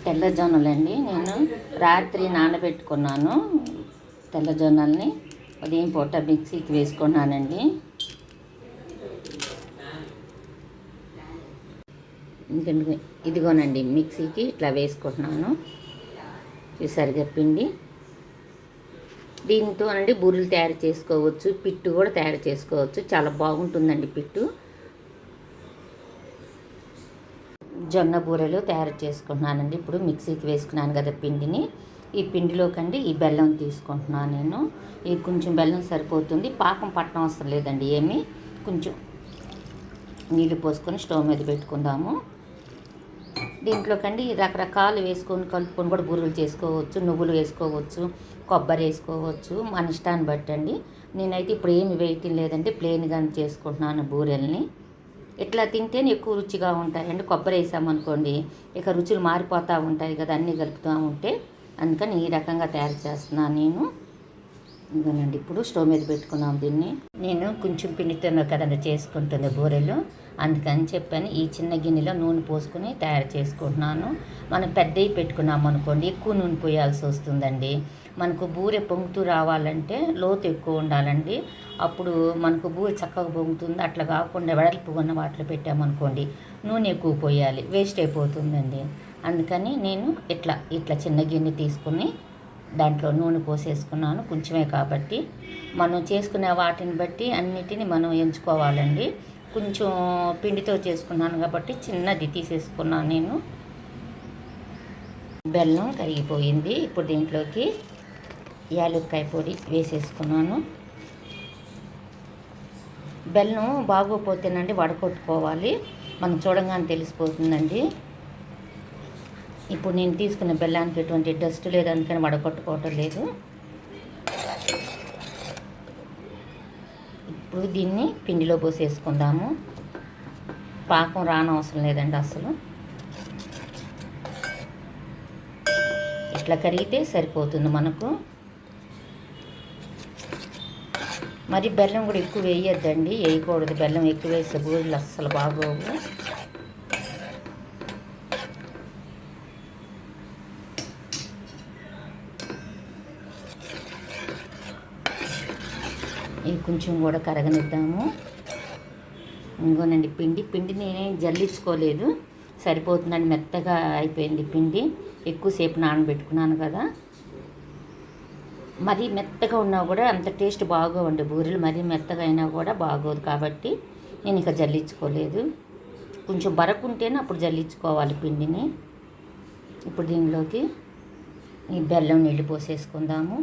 తెల్ల జొన్నలండి. నేను రాత్రి నానబెట్టుకున్నాను తెల్ల జొన్నల్ని. ఉదయం పూట మిక్సీకి వేసుకున్నానండి. ఇదిగోనండి మిక్సీకి ఇట్లా వేసుకుంటున్నాను. చూసారుగా పిండి. దీంతో అండి బూరెలు తయారు చేసుకోవచ్చు, పిట్టు కూడా తయారు చేసుకోవచ్చు. చాలా బాగుంటుందండి పిట్టు. జొన్న బూరెలు తయారు చేసుకుంటున్నానండి. ఇప్పుడు మిక్సీకి వేసుకున్నాను కదా పిండిని. ఈ పిండిలోకండి ఈ బెల్లం తీసుకుంటున్నాను నేను. ఈ కొంచెం బెల్లం సరిపోతుంది, పాకం పట్టడం అవసరం లేదండి ఏమి. కొంచెం నీళ్ళు పోసుకొని స్టవ్ మీద పెట్టుకుందాము. దీంట్లోకండి రకరకాలు వేసుకొని కలుపుకొని కూడా బూరెలు చేసుకోవచ్చు. నువ్వులు వేసుకోవచ్చు, కొబ్బరి వేసుకోవచ్చు, మన ఇష్టాన్ని బట్టి అండి. నేనైతే ఇప్పుడు ఏమి వేయటం లేదండి, ప్లెయిన్గా చేసుకుంటున్నాను బూరెల్ని. ఇట్లా తింటేనే ఎక్కువ రుచిగా ఉంటాయండి. కొబ్బరి వేసామనుకోండి ఇక రుచులు మారిపోతూ ఉంటాయి కదా, అన్నీ కలుపుతూ ఉంటే. అందుకని ఈ రకంగా తయారు చేస్తున్నాను నేను. ఇంకోనండి ఇప్పుడు స్టవ్ మీద పెట్టుకున్నాం దీన్ని. నేను కొంచెం పిండితో కదండి చేసుకుంటుంది బూరెలు, అందుకని చెప్పాను ఈ చిన్న గిన్నెలో నూనె పోసుకొని తయారు చేసుకుంటున్నాను. మనం పెద్దవి పెట్టుకున్నాం అనుకోండి ఎక్కువ నూనె పోయాల్సి వస్తుందండి. మనకు బూరె పొంగుతూ రావాలంటే లోతు ఎక్కువ ఉండాలండి. అప్పుడు మనకు బూరె చక్కగా పొంగుతుంది. అట్లా కాకుండా వెడల్పు ఉన్న వాటిలో పెట్టామనుకోండి నూనె ఎక్కువ పోయాలి, వేస్ట్ అయిపోతుందండి. అందుకని నేను ఇట్లా చిన్న గిన్నె తీసుకుని దాంట్లో నూనె పోసేసుకున్నాను. కొంచెమే కాబట్టి మనం చేసుకునే వాటిని బట్టి అన్నిటిని మనం ఎంచుకోవాలండి. కొంచెం పిండితో చేసుకున్నాను కాబట్టి చిన్నది తీసేసుకున్నాను నేను. బెల్లం కరిగిపోయింది. ఇప్పుడు దీంట్లోకి యాలక్కాయ పొడి వేసేసుకున్నాను. బెల్లం బాగోపోతేనండి వడకొట్టుకోవాలి, మనం చూడంగానే తెలిసిపోతుందండి. ఇప్పుడు నేను తీసుకున్న బెల్లానికి ఎటువంటి డస్ట్ లేదు, అందుకని వడకొట్టుకోవటం లేదు. ఇప్పుడు దీన్ని పిండిలో పోసేసుకుందాము. పాకం రానవసరం లేదండి అసలు. ఇట్లా కరిగితే సరిపోతుంది మనకు. మరి బెల్లం కూడా ఎక్కువ వేయొద్దండి, వేయకూడదు. బెల్లం ఎక్కువ వేస్తే బూరెలు అస్సలు బాగోవు. ఇది కొంచెం కూడా కరగనిద్దాము. ఇంకోనండి పిండిని జల్లించుకోలేదు, సరిపోతుందండి. మెత్తగా అయిపోయింది పిండి. ఎక్కువసేపు నానబెట్టుకున్నాను కదా. మరీ మెత్తగా ఉన్నా కూడా అంత టేస్ట్ బాగోవండి బూరెలు. మరీ మెత్తగా అయినా కూడా బాగోదు కాబట్టి నేను ఇక జల్లించుకోలేదు. కొంచెం బరకుంటేనే అప్పుడు జల్లించుకోవాలి పిండిని. ఇప్పుడు దీనిలోకి ఈ బెల్లం నీళ్ళు పోసేసుకుందాము.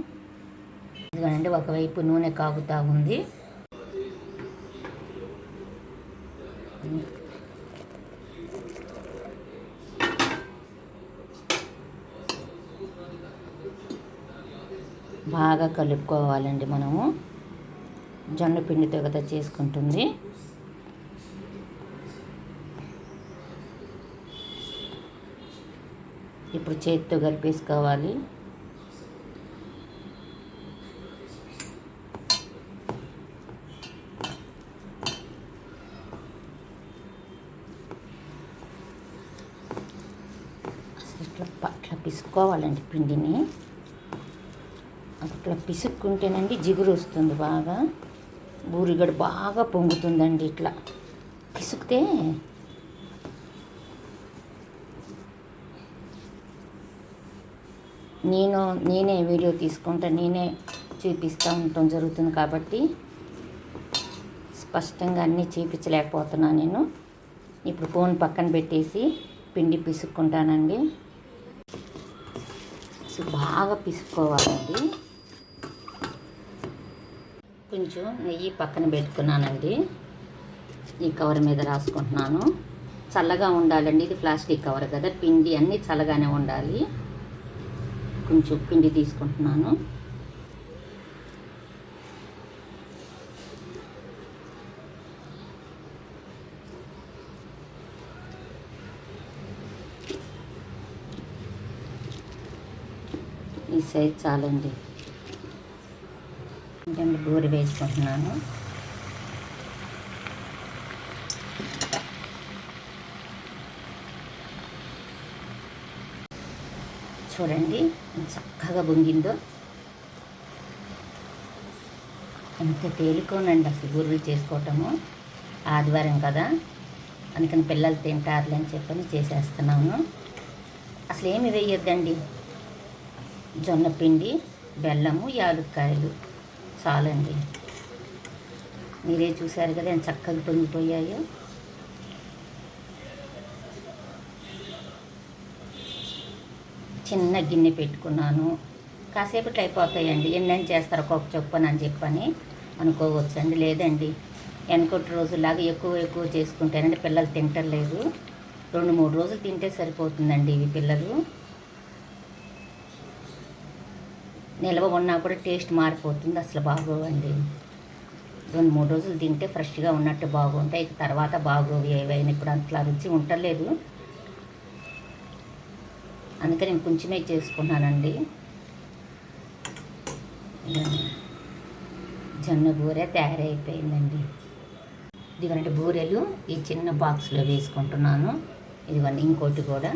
ఇదిగోనండి ఒకవైపు నూనె కాగుతూ ఉంది. బాగా కలుపుకోవాలండి మనము. జొన్న పిండితో కదా చేసుకుంటుంది. ఇప్పుడు చేతితో కలిపేసుకోవాలి. అట్లా పిసుకోవాలండి పిండిని. అట్లా పిసుక్కుంటేనండి జిగురు వస్తుంది బాగా. బూరిగడ బాగా పొంగుతుందండి ఇట్లా పిసుకుతే. నేనే వీడియో తీసుకుంటా, నేనే చూపిస్తూ ఉండటం జరుగుతుంది కాబట్టి స్పష్టంగా అన్నీ చూపించలేకపోతున్నాను నేను. ఇప్పుడు ఫోన్ పక్కన పెట్టేసి పిండి పిసుక్కుంటానండి. బాగా పిసుకోవాలండి. కొంచెం నెయ్యి పక్కన పెట్టుకున్నానండి. ఈ కవర్ మీద రాసుకుంటున్నాను. చల్లగా ఉండాలండి, ఇది ప్లాస్టిక్ కవర్ కదా. పిండి అన్నీ చల్లగానే ఉండాలి. కొంచెం పిండి తీసుకుంటున్నాను. ఈ సైజ్ చాలండి. అంటే బూరె వేసుకుంటున్నాను. చూడండి చక్కగా పొంగిందో. ఎంత తేలికోనండి అసలు బూరెలు చేసుకోవటము. ఆదివారం కదా, అందుకని పిల్లలు తింటారులే అని చెప్పని చేసేస్తున్నాను. అసలు ఏమి వేయొద్దండి, జొన్న పిండి, బెల్లము, యాలక్కాయలు చాలండి. మీరే చూశారు కదా ఎంత చక్కగా పొంగిపోయాయో. చిన్న గిన్నె పెట్టుకున్నాను, కాసేపట్లో అయిపోతాయండి. ఎన్నని చేస్తారు ఒక్కొక్క చొప్పున అని చెప్పని అనుకోవచ్చండి. లేదండి, వెనకటి రోజులాగా ఎక్కువ చేసుకుంటానండి. పిల్లలు తింటలేదు, 2-3 రోజులు తింటే సరిపోతుందండి. ఇవి పిల్లలు నిల్వ ఉన్నా కూడా టేస్ట్ మారిపోతుంది, అసలు బాగోవండి. 2-3 రోజులు తింటే ఫ్రెష్గా ఉన్నట్టు బాగుంటాయి, తర్వాత బాగోవి ఏవైనా. ఇప్పుడు అట్లా రుచి ఉండలేదు, అందుకని నేను కొంచెమే చేసుకున్నానండి. జొన్న బూరె తయారైపోయిందండి. ఇదిగోండి బూరెలు ఈ చిన్న బాక్స్లో వేసుకుంటున్నాను. ఇదిగోండి ఇంకోటి కూడా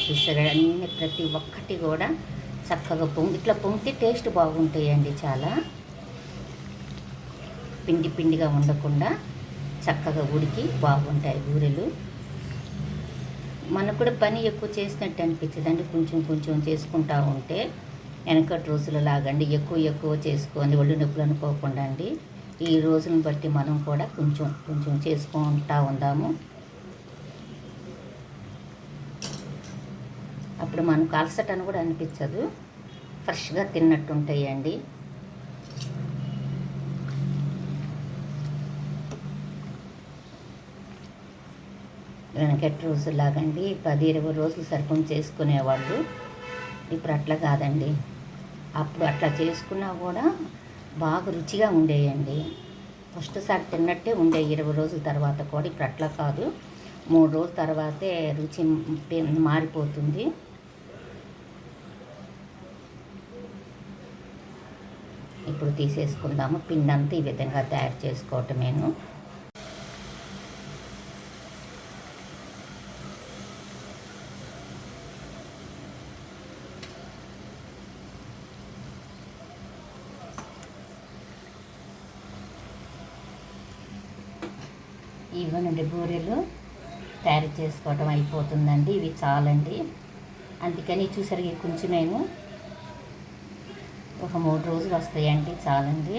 చూసారా, అన్ని ప్రతి ఒక్కటి కూడా చక్కగా ఇట్లా పొంగితే టేస్ట్ బాగుంటాయండి. చాలా పిండిగా ఉండకుండా చక్కగా ఉడికి బాగుంటాయి బూరెలు. మనకు కూడా పని ఎక్కువ చేసినట్టు అనిపించదండి, కొంచెం చేసుకుంటూ ఉంటే. వెనకటి రోజుల లాగండి ఎక్కువ చేసుకొని ఒళ్ళు నొప్పులు అనుకోకుండా అండి, ఈ రోజులను బట్టి మనం కూడా కొంచెం చేసుకుంటూ ఉందాము. అప్పుడు మనకు అలసటను కూడా అనిపించదు, ఫ్రెష్గా తిన్నట్టు ఉంటాయండి. వెనకటి రోజులాగండి 10-20 రోజులు సరిపం చేసుకునేవాళ్ళు. ఇప్పుడు అట్లా కాదండి, అప్పుడు అట్లా చేసుకున్నా కూడా బాగా రుచిగా ఉండేయండి. ఫస్ట్ సారి తిన్నట్టే ఉండే 20 రోజుల తర్వాత కూడా. ఇప్పుడు అట్లా కాదు, 3 రోజుల తర్వాతే రుచి మారిపోతుంది. ఇప్పుడు తీసేసుకుందాము. పిండి అంతా ఈ విధంగా తయారు చేసుకోవటమేను. ఇవ్వనండి బూరెలు తయారు చేసుకోవటం అయిపోతుందండి. ఇవి చాలండి, అందుకని చూసారు కొంచెమేను, ఒక 3 రోజులు వస్తాయండి, చాలండి.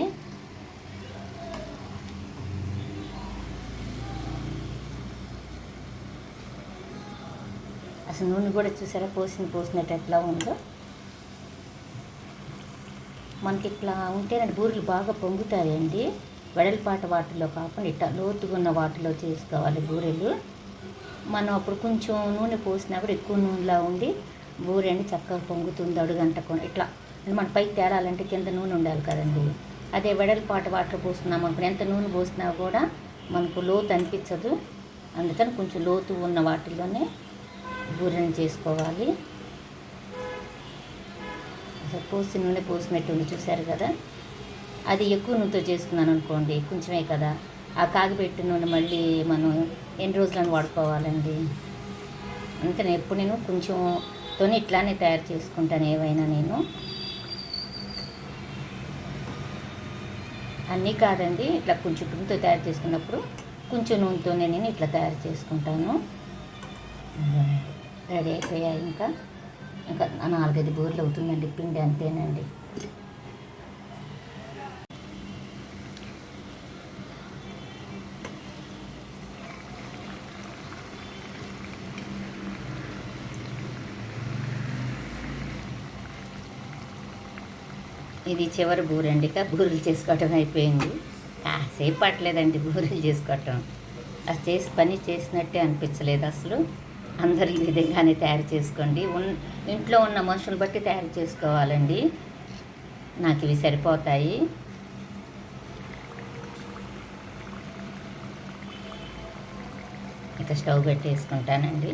అసలు నూనె కూడా చూసారా పోసినట్టు ఎట్లా ఉందో. మనకి ఇట్లా ఉంటేనండి బూరెలు బాగా పొంగుతాయండి. వెడల్పాటి వాటిలో కాకుండా ఇట్లా లోతుగా ఉన్న వాటిలో చేసుకోవాలి బూరెలు. మనం అప్పుడు కొంచెం నూనె పోసినప్పుడు ఎక్కువ నూనెలా ఉండి బూరెని చక్కగా పొంగుతుంది, అడుగంటకుండా. ఇట్లా మన పైకి తేలాలంటే కింద నూనె ఉండాలి కదండి. అదే వెడల్పాటి వాటర్ పోస్తున్నాం అనుకుని ఎంత నూనె పోసినా కూడా మనకు లోతు అనిపించదు. అందుకని కొంచెం లోతు ఉన్న వాటిల్లోనే బూరెని చేసుకోవాలి. అసలు నూనె పోసినట్టు చూశారు కదా. అది ఎక్కువ నూనెతో చేసుకున్నాను అనుకోండి, కొంచెమే కదా, ఆ కాగిపెట్టిన నూనె మళ్ళీ మనం ఎన్ని రోజులను వాడుకోవాలండి. అందుకని ఎప్పుడు నేను కొంచెంతోనే ఇట్లానే తయారు చేసుకుంటాను ఏవైనా. నేను అన్నీ కాదండి, ఇట్లా కొంచెం నూనెతో తయారు చేసుకున్నప్పుడు కొంచెం నూనెతోనే నేను ఇట్లా తయారు చేసుకుంటాను. రెడీ అయిపోయాయి. ఇంకా 4-5 బూరెలు అవుతుందండి పిండి, అంతేనండి. ఇది చివరి బూరెండి. బూరెలు చేసుకోవటం అయిపోయింది. కాసేపు పట్టలేదండి బూరెలు చేసుకోవటం. అది పని చేసినట్టే అనిపించలేదు అసలు. అందరు ఈ విధంగానే తయారు చేసుకోండి. ఇంట్లో ఉన్న మనుషులు బట్టి తయారు చేసుకోవాలండి. నాకు ఇవి సరిపోతాయి. ఇక స్టవ్ పెట్టేసుకుంటానండి.